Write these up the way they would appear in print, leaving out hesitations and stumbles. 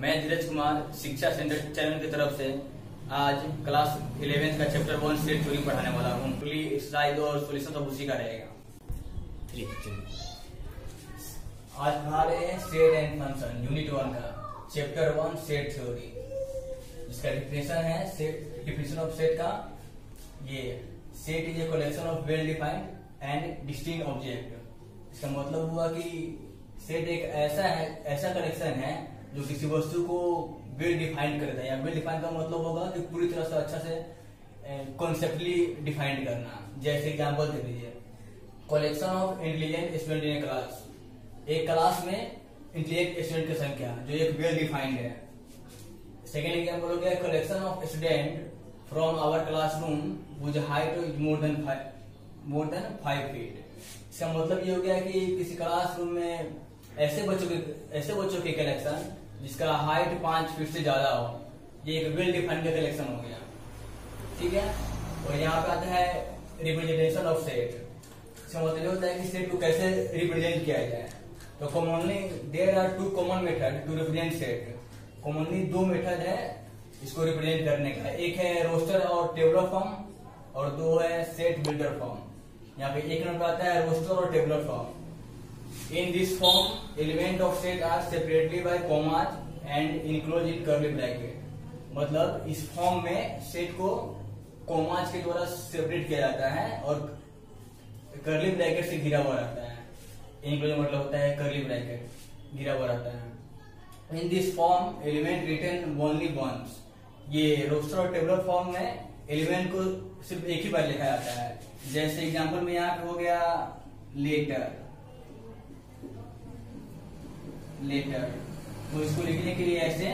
मैं धीरज कुमार शिक्षा centre channel की तरफ से आज क्लास 11th का चैप्टर 1 सेट थ्योरी पढ़ाने वाला हूँ। एक्सरसाइज और सॉल्यूशन सब उसी का रहेगा। आज पढ़ा रहे हैं सेट एंड फंक्शन यूनिट 1 का चैप्टर 1 सेट थ्योरी। इसका डिफिनेशन है डिफिनेशन ऑफ सेट का ये set is a collection of well defined and distinct object. इसका मतलब हुआ कि सेट एक ऐसा कलेक्शन है जो किसी वस्तु को वेल डिफाइंड करता है, या वेल डिफाइंड का मतलब होगा कि पूरी तरह से अच्छा से कॉन्सेप्टली डिफाइंड करना। जैसे एग्जांपल दे दीजिए, collection of intelligent student in class. एक क्लास में इंटेलिजेंट स्टूडेंट की संख्या जो एक वेल डिफाइंड है। सेकेंड एग्जांपल हो गया collection of student from our classroom with height more than 5 feet. इसका मतलब ये हो गया कि किसी क्लासरूम में ऐसे बच्चों के कलेक्शन जिसका हाइट 5 फीट से ज्यादा हो, ये एक वेल डिफाइंड का कलेक्शन हो गया। ठीक है। और यहाँ पे आता है रिप्रेजेंटेशन ऑफ सेट। इसका मतलब होता है कि सेट को कैसे रिप्रेजेंट किया जाए। तो commonly there are 2 common method to represent set. Commonly 2 method है इसको रिप्रेजेंट करने का। एक है रोस्टर और टेबुलर फॉर्म और 2 है सेट बिल्डर फॉर्म। यहाँ पे एक नंबर आता है रोस्टर और tabular form. In this form, element of set are separately by commas and enclosed in curly bracket। मतलब इस फॉर्म में सेट को कॉमाज के द्वारा सेपरेट किया जाता है और कर्ली ब्रैकेट से घिरा हुआ रहता है। इनक्लोज मतलब होता है कर्ली ब्रैकेट घिरा हुआ रहता है। In this form element written only once. ये रोस्टर और टेबुलर फॉर्म में एलिमेंट को सिर्फ एक ही बार लिखा जाता है। जैसे एग्जांपल में यहाँ पे हो गया लेटर, तो इसको लिखने के लिए ऐसे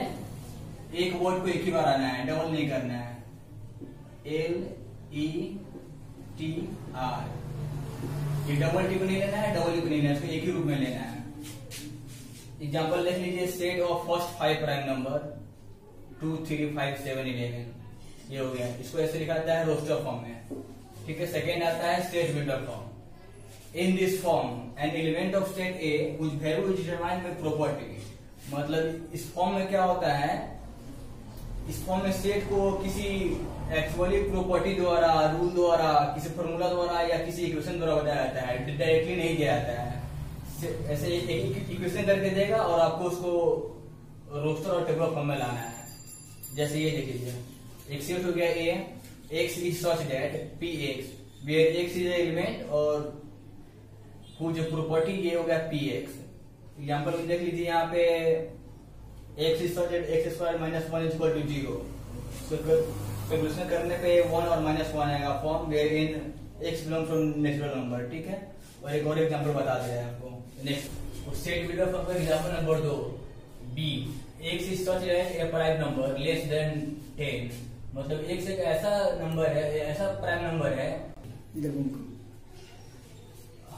एक वर्ड को एक ही बार आना है, डबल नहीं करना है। LETR, ये डबल टी को नहीं लेना है, डबल टी को नहीं लेना है, इसको एक ही रूप में लेना है। एग्जांपल लिख लीजिए set of first 5 prime number 2 3 5 7 11। ये हो गया। इसको ऐसे लिखा जाता है रोस्टर फॉर्म में। ठीक है। सेकेंड आता है set builder form. In this form, an element of state A whose value is determined by property। मतलब इस फॉर्म में क्या होता है, इस फॉर्म में सेट को किसी एक्चुअली प्रॉपर्टी द्वारा, रूल द्वारा, किसी फॉर्मूला द्वारा या किसी इक्वेशन द्वारा बताया जाता है, डायरेक्टली नहीं दिया जाता है। ऐसे एक इक्वेशन करके देगा और आपको उसको रोस्टर और टेबुलर फॉर्म में लाना है। जैसे ये देख लीजिए, एक सेट हो गया A, X is such that Px where X is an element और जो प्रॉपर्टी ये हो गया Px। एग्जाम्पल में देख लीजिए, यहाँ पे x is such that x square minus 1 is equal to 0। Calculation करने पे 1 और -1 आएगा form where in x belong from natural number. ठीक है। और एक और एग्जाम्पल बता दे रहे हैं आपको। नेक्स्ट सेट बिल्डर फॉर्म का example number 2 B, x is such that a prime number less than 10। मतलब x एक ऐसा नंबर है, ऐसा प्राइम नंबर है।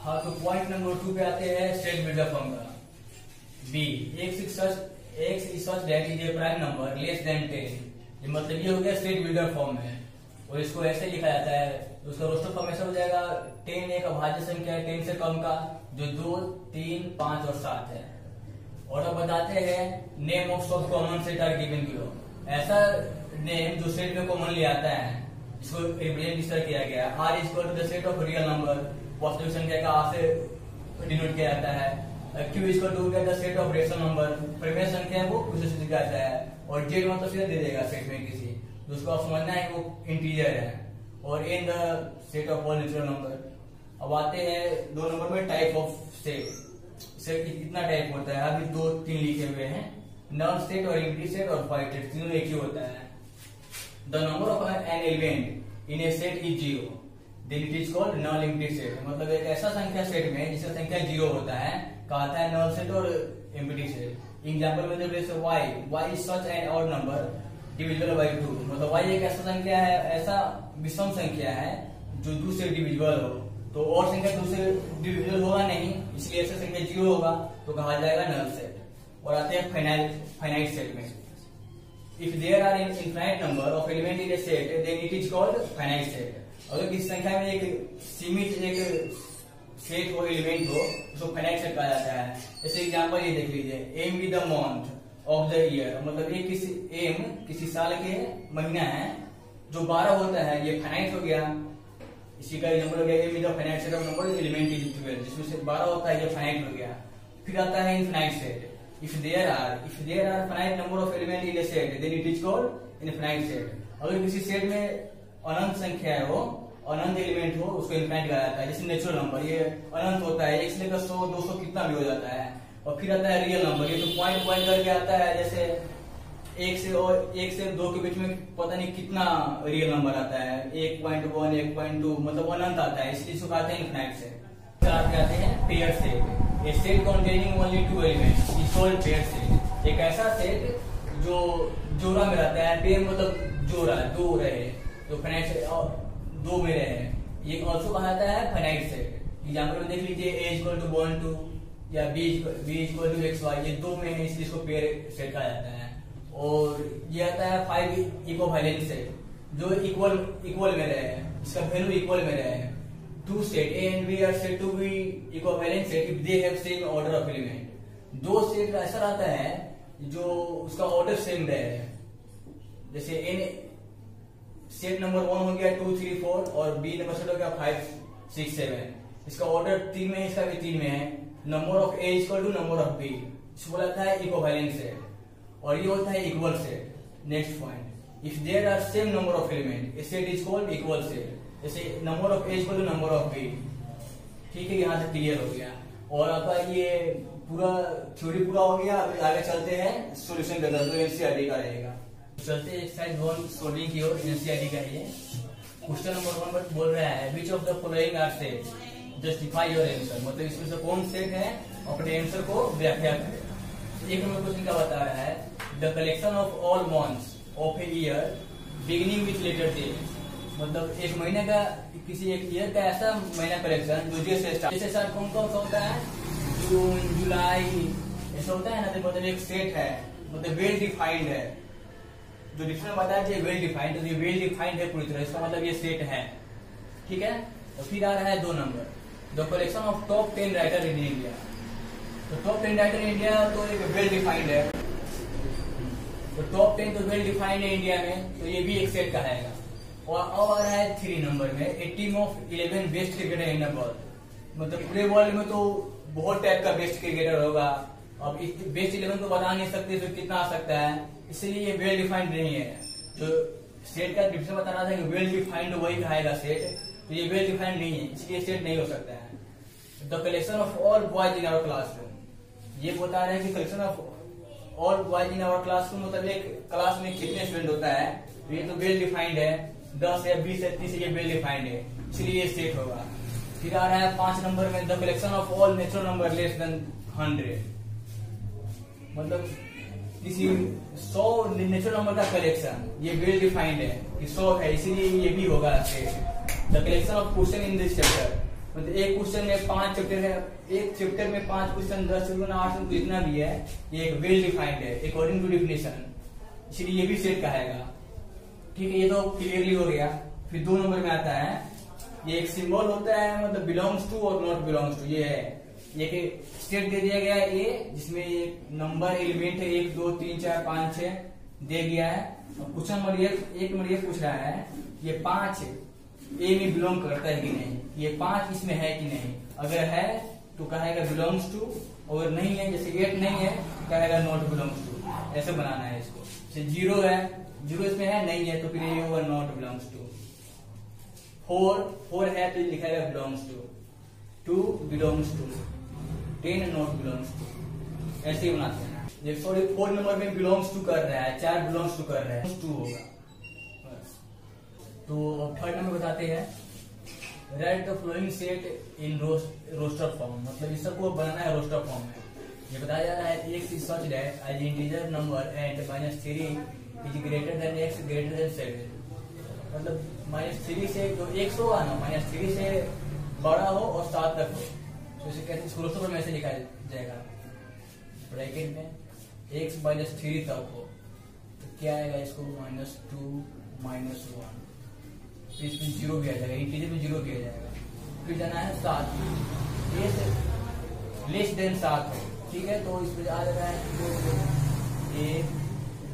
हाँ, तो पॉइंट नंबर 2 पे आते हैं सेट बिल्डर फॉर्म का। B, x is such that is a prime number less than 10। ये मतलब ये हो गया सेट बिल्डर फॉर्म में। और इसको ऐसे लिखा जाता है, तो उसका रोस्टर फॉर्म ऐसा हो जाएगा 10 एक अभाज्य संख्या है 10 से कम का, जो 2 3 5 और 7 है। और अब बताते हैं name of some common set are given below. ऐसा नेम जो सेट में कॉमनली आता है, इसको रिप्रेजेंट इस तरह किया गया। R is equal to the set of real number. वास्तविक संख्या का R से डिनोट किया जाता है। Q is equal to the set of rational number. परिमेय संख्या है वो उसे दिया जाता है। और Z मतलब सीधा दे देगा सेट में किसी, तो उसको आप समझना है कि वो इंटीजर है। और in the set of all natural number. अब आते हैं 2 नंबर में टाइप ऑफ सेट कितना टाइप होता है। अभी 2 3 लिखे हुए हैं, नल सेट और एम्प्टी सेट और वाइड सेट, तीनों एक ही होता है। The number of an element in a set is 0 then it is called null empty set। मतलब एक ऐसा संख्या सेट में जिसका संख्या 0 होता है कहता है null set और empty set। एग्जांपल में देखो जैसे y is such an odd number divisible by 2। मतलब y एक ऐसा संख्या है, ऐसा विषम संख्या है जो 2 से डिविजिबल हो। तो और संख्या 2 से डिविजिबल होगा नहीं, इसलिए ऐसा संख्या 0 होगा, तो कहा जाएगा null set। और आते हैं फाइनाइट सेट में। If there are an infinite number of element in a set, then it is called finite set। अगर किसी संख्या में एक सीमित एक सेट हो, एलिमेंट हो, उसको फाइनाइट सेट कहा जाता है। जैसे एग्जांपल ये देख लीजिए, M be the month of the year, मतलब एक किसी साल के महीना है जो 12 होता है, ये फाइनाइट हो गया, इसी का नंबर हो गया, M is the finite set of number, element is 12, जिसमें से 12 होता है, ये फाइनाइट हो गया। फिर आता है infinite set. If there are finite number of element in a set then it is called infinite set. अगर किसी सेट में अनंत संख्या है, वो अनंत एलिमेंट हो, उसको इनफिनाइट कहा जाता है। जैसे नेचुरल नंबर, ये अनंत होता है, 1 से लेकर 100 200 कितना भी हो जाता है। और फिर आता है रियल नंबर, ये तो पॉइंट करके आता है, जैसे 1 से 2 के बीच में पता नहीं कितना रियल नंबर आता है, 1.1 1.2, मतलब अनंत आता है, इसलिए इसको कहते हैं इनफिनाइट सेट। आते हैं pair set. A set containing only 2 elements is called pair set. एक ऐसा सेट जो जोड़ा में रहता है, पेयर मतलब जोड़ा, 2 रहे, तो फाइनाइट सेट 2 में रहे, ये ऑल्सो कहा जाता है फाइनाइट सेट। एग्जाम्पल में देख लीजिए, a इक्वल टू 1 2 या b equal to x y, ये 2 में है, इसलिए इसको पेयर सेट कहा जाता है। और ये आता है 5 इक्विवेलेंट सेट, जो इक्वल में रहे, इसका वैल्यू इक्वल में रहे। 2 set a and b are said to be equivalent set if they have same order of element। 2 set ऐसा रहता है जो उसका ऑर्डर सेम रहे, जैसे n सेट नंबर 1 हो गया 2 3 4 और b नंबर सेट हो गया 5 6 7, इसका ऑर्डर 3 में है, इसका भी 3 में है। Number of a equal to number of b, इसको बोला जाता है इक्विवेलेंट सेट। और ये होता है equal set. Next point, if there are same number of element a set is called equal set. जैसे number of a equal to number of b, ठीक है, यहाँ से क्लियर हो गया। और आपका ये पूरा थ्योरी पूरा हो गया। अभी आगे चलते हैं सॉल्यूशन के अंदर, तो एनसीईआरटी का रहेगा। चलते हैं एक्सरसाइज 1 सोल्विंग की ओर। एनसीईआरटी का ये क्वेश्चन नंबर 1 पर बोल रहा है, which of the following are set, justify your answer. मतलब इसमें से कौन सेट है, अपने आंसर को व्याख्या करें। एक नंबर क्वेश्चन का बता रहा है, the collection of all months of a year beginning with letter D. मतलब एक महीने का, किसी एक ईयर का ऐसा महीना कलेक्शन जो जे से स्टार्ट, जैसे सर कौन कौन सा होता है, जून जुलाई ऐसा होता है ना। तो मतलब एक सेट है, मतलब वेल डिफाइंड है, जो डिफरेंट बताया कि वेल डिफाइंड, तो ये वेल डिफाइंड है पूरी तरह, इसका मतलब ये सेट है, ठीक है। तो फिर आ रहा है 2 number, the collection of top 10 writer in India. तो टॉप 10 राइटर इन इंडिया तो एक वेल डिफाइंड है, तो टॉप 10 तो वेल डिफाइंड है इंडिया में, तो ये भी एक सेट कहेगा। और अब आ रहा है 3 नंबर में, a team of 11 best cricketer in the world. मतलब पूरे वर्ल्ड में तो बहुत टाइप का बेस्ट क्रिकेटर होगा, अब बेस्ट 11 को बता नहीं सकते तो कितना आ सकता है, इसलिए ये वेल डिफाइंड नहीं है। जो सेट का डिफरेंस बता रहा था कि वेल डिफाइंड वही कहेगा सेट, तो ये वेल डिफाइंड नहीं है, इसलिए सेट नहीं हो सकता है। The collection of all boys in our classroom, ये बता रहे हैं कि collection of all boys in our classroom, मतलब एक क्लास में कितने स्टूडेंट होता है, तो ये तो वेल डिफाइंड है, 10 या 20 या 30 ये वेल डिफाइंड है, इसलिए ये सेट होगा। फिर आ रहा है 5 नंबर में, the collection of all natural number less than 100। मतलब किसी 100 नेचुरल नंबर का कलेक्शन, ये वेल डिफाइंड है कि 100 है, इसीलिए ये भी होगा set. The collection of question in this chapter, मतलब एक क्वेश्चन में 5 चैप्टर है, एक चैप्टर में 5 क्वेश्चन, 10 क्वेश्चन 8 जितना भी है, ये एक वेल डिफाइंड है अकॉर्डिंग टू डिफिनेशन, इसलिए ये भी सेट कहेगा, ठीक है। ये तो क्लियरली हो गया। फिर 2 नंबर में आता है, ये एक सिंबल होता है, मतलब बिलोंग्स टू और नॉट बिलोंग्स टू, ये है। ये स्टेट दे दिया गया है ए, जिसमें एक नंबर एलिमेंट है 1 2 3 4 5 6 दे दिया है। और क्वेश्चन नंबर 1 नंबर ये पूछ रहा है, ये 5 ए में बिलोंग करता है कि नहीं, ये 5 इसमें है कि नहीं। अगर है तो कहेगा बिलोंग्स टू, और नहीं है, जैसे 8 नहीं है, कहेगा नॉट बिलोंग्स टू। ऐसे बनाना है इसको। जैसे 0 है, 0 इसमें है, नहीं है, तो फिर ये होगा नॉट बिलोंग्स टू। 4 है तो लिखाएगा belongs to, 2 belongs to, 10 not belongs to, ऐसे ही बनाते हैं। ये सॉरी 4 नंबर में बिलोंग्स टू कर रहा है, 4 बिलोंग्स टू कर रहा है, 2 होगा बस। तो 3rd नंबर बताते हैं, write the following set in roster form. मतलब इस सबको बनाना है रोस्टर फॉर्म में। ये बताया जा रहा है, x is such that as integer number and -3 is greater than x greater than 7। मतलब -3 से जो x होगा ना, -3 से बड़ा हो और 7 तक हो, तो इसे कहते हैं रोस्टर फॉर्म में ऐसे लिखा जाएगा, ब्रैकेट में x -3 तक हो, तो क्या आएगा, इसको -2 -1, तो इसमें 0 भी आ जाएगा, इंटीजर में 0 भी आ जाएगा। फिर जाना है 7, ये लेस देन 7 हो, ठीक है, तो इसमें आ रहा है 1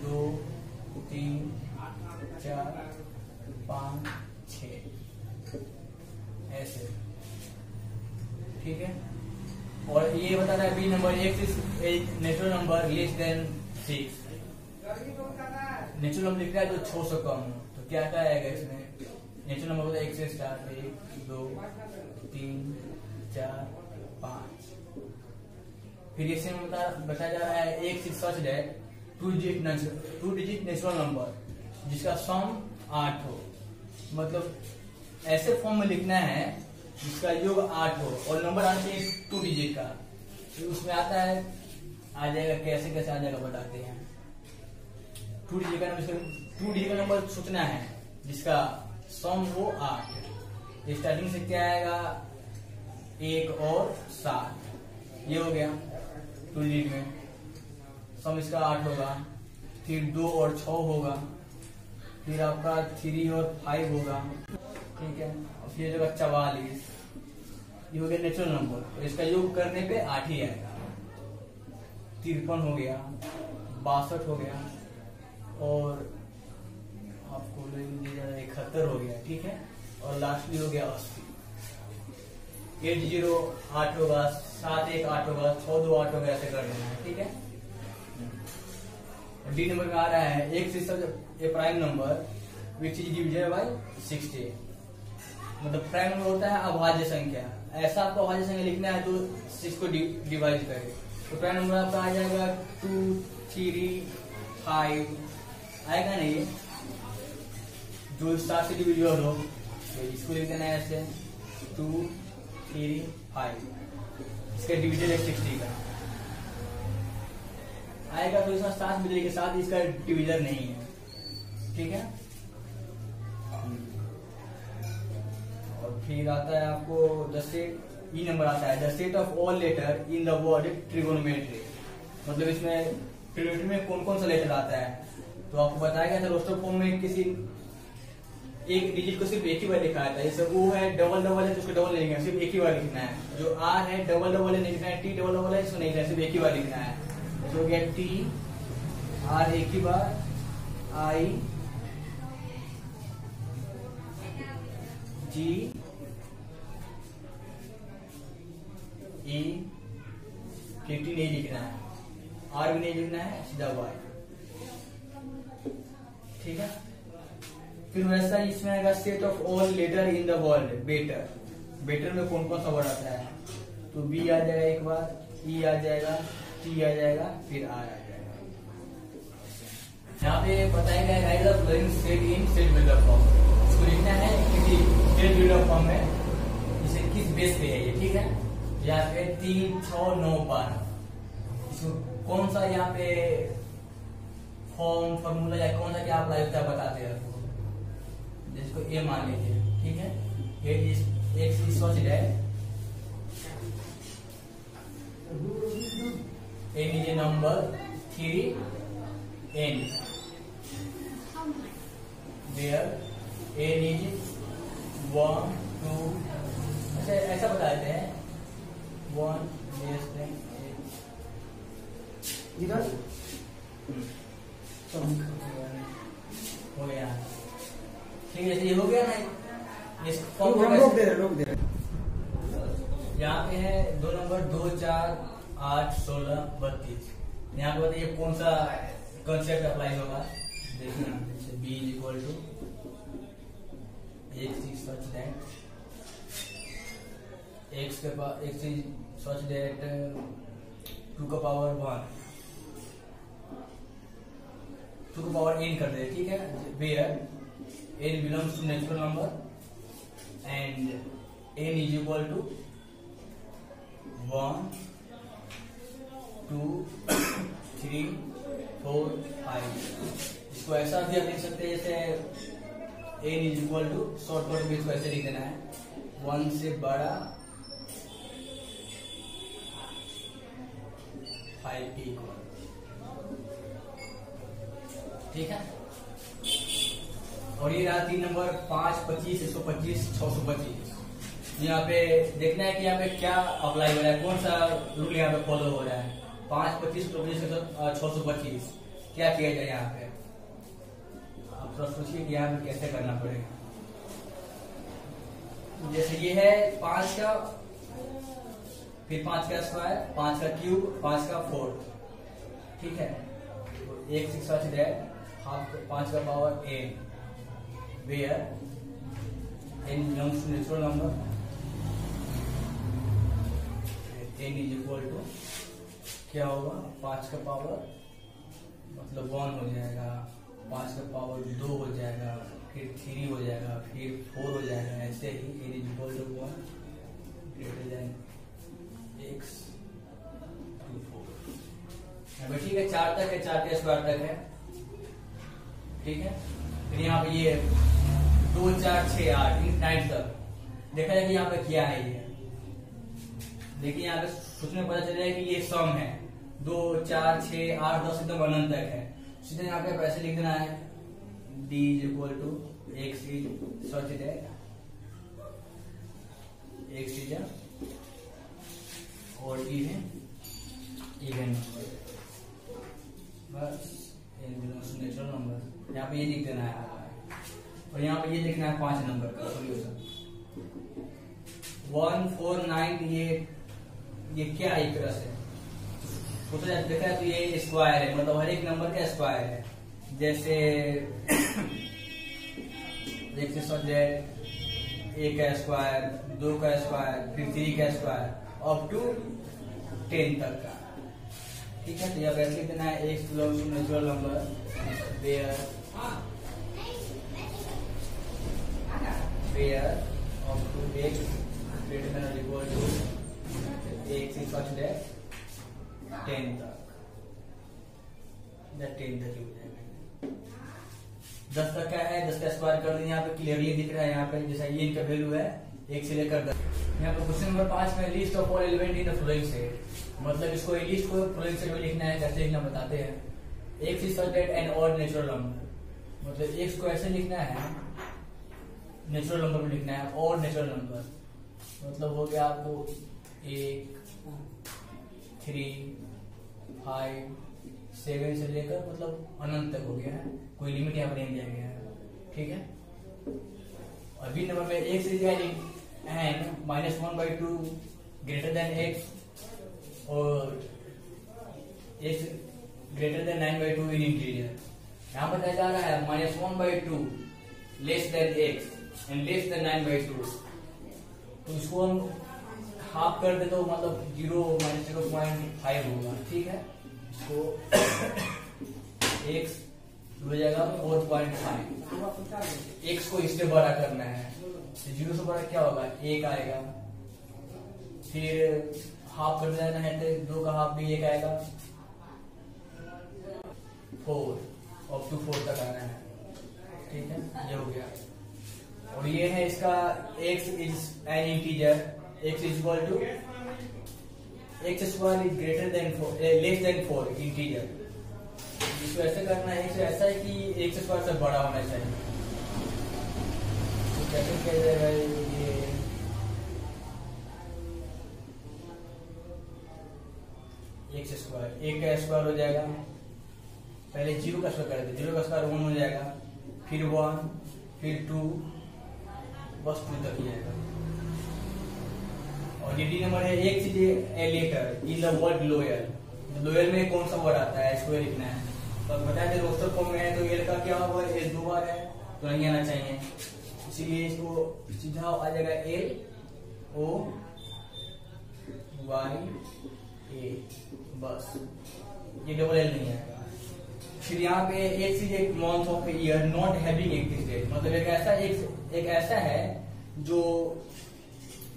2 3 4 5 6 ऐसे, ठीक है। और ये बता रहा है बी नंबर एक natural number less than 6, natural number लिख रहा है जो 6 से कम हो, तो क्या क्या आएगा इसमें? नेचुरल नंबर होता है 1 से स्टार्ट, 1 2 3 4 5। फिर इसे बताया जा रहा है एक से सच दैट 2 डिजिट नेचुरल नंबर जिसका सम 8 हो, मतलब ऐसे फॉर्म में लिखना है जिसका योग 8 हो और नंबर आना चाहिए 2 डिजिट का। तो उसमें आता है, आ जाएगा कैसे कैसे आ जाएगा बताते हैं। 2 डिजिट का नंबर सोचना है जिसका सम हो 8। स्टार्टिंग से क्या आएगा? 1 और 7, ये हो गया 2 डिजिट में। सम इसका 8 होगा, फिर 2 और 6 होगा, फिर आपका 3 और 5 होगा, ठीक है। और फिर जगह 44, ये हो गया नेचुरल नंबर, और इसका योग करने पे 8 ही आएगा। 53 हो गया, 62 हो गया, और आपको 71 हो गया, ठीक है। और लास्टली हो गया 80। 80 8 होगा, 7 1 8 होगा, 6 2 8 होगा, ऐसे कर देना है, ठीक है। डी नंबर में आ रहा है एक से a prime number which is divisible by 60, मतलब प्राइम नंबर होता है अभाज्य संख्या। ऐसा आपको अभाज्य संख्या लिखना है तो 6 को डिवाइड करे, तो प्राइम नंबर आपका आ जाएगा 2 3 5 आएगा नहीं, जो 7 से डिविजिबल हो तो इसको लिख देना है ऐसे 2 3 5। इसका डिविजन है 60 का आएगा, तो इसमें 7 मिलने के साथ इसका डिवीजन नहीं है, ठीक है। और फिर आता है आपको द सेट, ई नंबर आता है the set of all letter in the word trigonometry, मतलब इसमें ट्रिगोनोमेट्री में कौन कौन सा लेटर आता है। तो आपको बताया गया था रोस्टर फॉर्म में किसी एक डिजिट को सिर्फ एक ही बार लिखा था, जैसे वो है डबल डबल है तो उसको डबल नहीं लिखना, सिर्फ एक ही बार लिखना है। जो आर है डबल डबल है नहीं लिखना है, टी डबल डबल है इसको नहीं लिखना है, सिर्फ एक ही बार लिखना है। तो हो गया टी आर एक ही बार, आई जी ई, टी नहीं लिखना है, आर भी नहीं लिखना है, सीधा वाई, ठीक है। फिर वैसा इसमें आएगा set of all letter in the word better, better में कौन कौन सा वर्ड आता है, तो बी आ जाएगा एक बार, ई आ जाएगा, टी आ जाएगा, फिर आर आ जाएगा। यहाँ पे बताया गया right the following set in set builder form, इसको लिखना है किसी सेट बिल्डर फॉर्म में, जिसे किस बेस पे है ये, ठीक है। यहाँ पे 3 6 9 12, इसको कौन सा यहाँ पे फॉर्म फॉर्मूला या कौन सा क्या अप्लाई होता है बताते हैं आपको, जिसको ए मान लीजिए, ठीक है। एक सोच है n is a number 3 n where n is 1 2, ऐसा बता देते हैं 1 less than 8 इधर हो गया, ठीक है। ये हो गया ना, इस फॉर्म रोक दे। यहाँ पे है 2 नंबर 2 4 8 16 32, यहाँ पे बताइए कौन सा कंसेप्ट अप्लाई होगा, देखना। B is equal to x such that x के power x is such that 2 का पावर 1 2 का पावर n कर दे, ठीक है। Where n belongs to natural number and n is equal to 1 2 3 4 5। इसको ऐसा भी आप लिख सकते हैं जैसे n is equal to, shortcut में इसको ऐसे लिख देना है 1 से बड़ा 5 के इक्वल, ठीक है। और ये रहा 3 नंबर 5 25 125 625। यहाँ पे देखना है कि यहाँ पे क्या अप्लाई हो रहा है, कौन सा रूल यहाँ पे फॉलो हो रहा है। 5 25 625 क्या किया जाए यहाँ पे, आप थोड़ा सोचिए कि यहाँ पे कैसे करना पड़ेगा। जैसे ये है 5 का, फिर 5 का स्क्वायर, 5 का क्यूब, 5 का 4, ठीक है। 1 6 such that half 5 का power n, where n belongs to natural number, n is equal to क्या होगा, 5 का पावर मतलब 1 हो जाएगा, 5 का पावर 2 हो जाएगा, फिर 3 हो जाएगा, फिर 4 हो जाएगा, ऐसे ही n is equal to 1 greater than x to 4। ठीक है, 4 तक है, 4 के स्क्वायर तक है, ठीक है। फिर यहाँ पे ये 2 4 6 8 9 तक देखा जाए कि यहाँ पे क्या है ये, देखिए यहाँ पे सोचने में पता चल जाए कि ये सम है, 2 4 6 8 10 एकदम अनंत तक है। सीधे यहाँ पे पैसे लिख देना है, d is equal to x is such that x is a और इवन नंबर, बस n belongs to natural number. यहाँ पे ये लिख देना है और यहाँ पे ये लिखना है 5 नंबर का सोल्यूशन। 1 4 9 ये क्या है, एक तरह से सोचा जाए देखा है तो ये स्क्वायर है, मतलब हर एक नंबर का स्क्वायर है। जैसे एक से सोच जाए 1 का स्क्वायर, 2 का स्क्वायर, फिर 3 का स्क्वायर अप टू 10 तक का, ठीक है। तो यहाँ पे लिख देना है x belongs to natural number where up to x greater than or equal to x is such that 10 तक, 10 तक ही हो जाएगा। 10 तक क्या है, 10 का स्क्वायर कर दें, यहाँ पे क्लियरली दिख रहा है। यहाँ पे जैसा ये इनका वैल्यू है 1 से लेकर 10। यहाँ पे क्वेश्चन नंबर 5 में list of all element in the following set, मतलब इसको लिस्ट को फॉलोइंग सेट में लिखना है। कैसे लिखना बताते हैं, x is such that an odd natural number, मतलब x को ऐसे लिखना है, नेचुरल नंबर में लिखना है, और नेचुरल नंबर मतलब हो गया आपको 1 3 5 7 से लेकर मतलब अनंत तक हो गया है, कोई लिमिट यहाँ पर नहीं दिया गया है, ठीक है। और बी नंबर में x is N -1/2 greater than x और x greater then 9/2 in interior. यहाँ पर जा रहा है -1/2 less than x and less than 9/2, तो इसको हम हाफ कर दे तो मतलब 0 - 0.5 होगा, ठीक है। तो x हो जाएगा 4.5, x को इससे बड़ा करना है, तो 0 से बड़ा क्या होगा 1 आएगा, फिर हाफ कर देना है तो 2 का हाफ भी 1 आएगा, 4 अप टू 4 तक आना है, ठीक है। ये हो गया। और ये है इसका x is an integer, x is equal to x square is greater than 4 less than 4 integer. इसको ऐसे करना है, x ऐसा है कि x स्क्वायर से बड़ा होना चाहिए। तो कैसे किया जाएगा ये, x स्क्वायर 1 का स्क्वायर हो जाएगा, पहले 0 का स्क्वायर कर दे, 0 का स्क्वायर 1 हो जाएगा, फिर 1 फिर 2 बस 2 तक ही आएगा। और ये डी नंबर है x is a letter in the word lower, lower में कौन सा वर्ड आता है इसको लिखना है। तो बताया थे रोस्टर फॉर्म में है तो एल का क्या होगा, एल 2 बार है तो नहीं आना चाहिए, इसीलिए इसको सीधा आ जाएगा एल ओ वाई ए, बस ये डबल एल नहीं आएगा। फिर यहाँ पे एक्स इज एक month of year not having 31 days, मतलब एक ऐसा है जो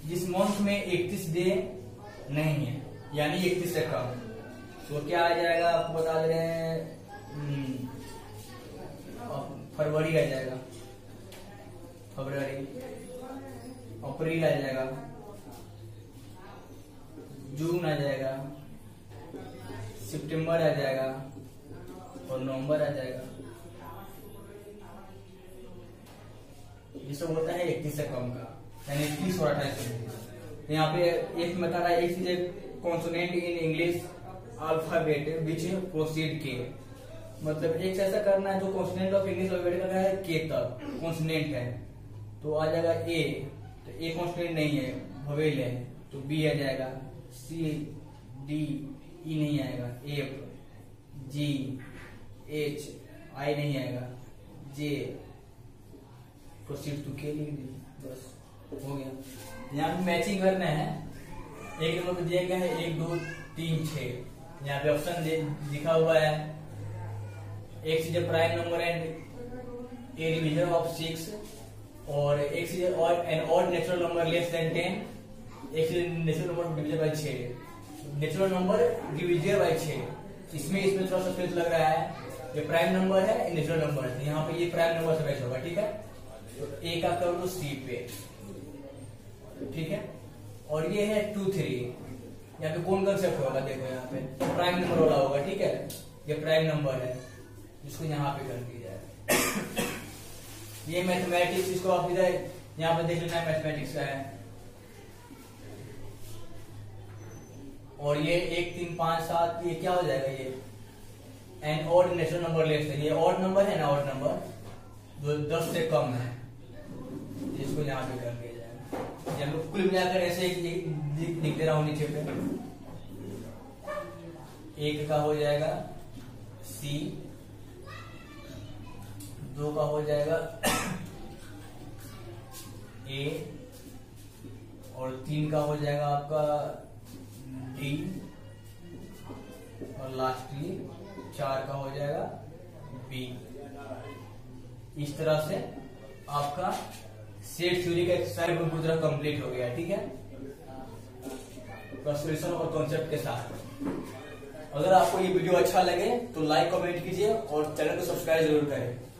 जिस मंथ में 31 डे नहीं है, यानी 31 से कम, तो क्या आ जाएगा आपको बता दे रहे हैं, फरवरी आ जाएगा, फरवरी, अप्रैल आ जाएगा, जून आ जाएगा, सितंबर आ जाएगा और नवंबर आ जाएगा। ये सब होता है 31 से कम का, यानी 30 और 28। यहाँ पे एक बता रहा है, एक consonant in English alphabet which proceed के, मतलब एक से ऐसा करना है जो कॉन्स्टेंट ऑफ इंग्लिश अल्फाबेट का है के तक कॉन्स्टेंट है, तो आ जाएगा ए, तो ए कॉन्स्टेंट नहीं है, ववेल है, तो बी आ जाएगा, सी डी ई नहीं आएगा, एफ जी एच आई नहीं आएगा, जे प्रोसीड टू के लिख दी, बस हो गया। यहाँ पे मैचिंग करना है, एक नंबर पे दिया गया है 1 2 3 6, यहाँ पे ऑप्शन लिखा हुआ है x is a prime number and a divisor of 6, और x is an odd natural number less than 10, x is natural number divided by 6, natural number divisible by 6। इसमें थोड़ा सस्पेंस लग रहा है, ये प्राइम नंबर है, ये नेचुरल नंबर है, यहाँ पे ये प्राइम नंबर से मैच होगा, ठीक है। तो ए का कर दो सी पे, ठीक है। और ये है 2 3, यहाँ पे कौन कंसेप्ट होगा, देखो यहाँ पे प्राइम नंबर वाला होगा, ठीक है। ये प्राइम नंबर है, इसको यहाँ पे कर दिया जाए। ये मैथमेटिक्स, इसको आप इधर यहाँ पे देख लेना, मैथमेटिक्स का है। और ये 1 3 5 7, ये क्या हो जाएगा, ये an odd natural number less है, ये ऑड नंबर है ना, ऑड नंबर जो 10 से कम है, इसको यहाँ पे कर दिया जाएगा। जब कुल मिलाकर ऐसे लिख दे रहा हूं नीचे पे, 1 का हो जाएगा सी, 2 का हो जाएगा ए, और 3 का हो जाएगा आपका डी, और लास्टली 4 का हो जाएगा बी। इस तरह से आपका सेट थ्योरी का एक्सरसाइज पूरी तरह कंप्लीट हो गया, ठीक है, सॉल्यूशन और कॉन्सेप्ट के साथ। अगर आपको ये वीडियो अच्छा लगे तो लाइक कमेंट कीजिए और चैनल को सब्सक्राइब जरूर करें।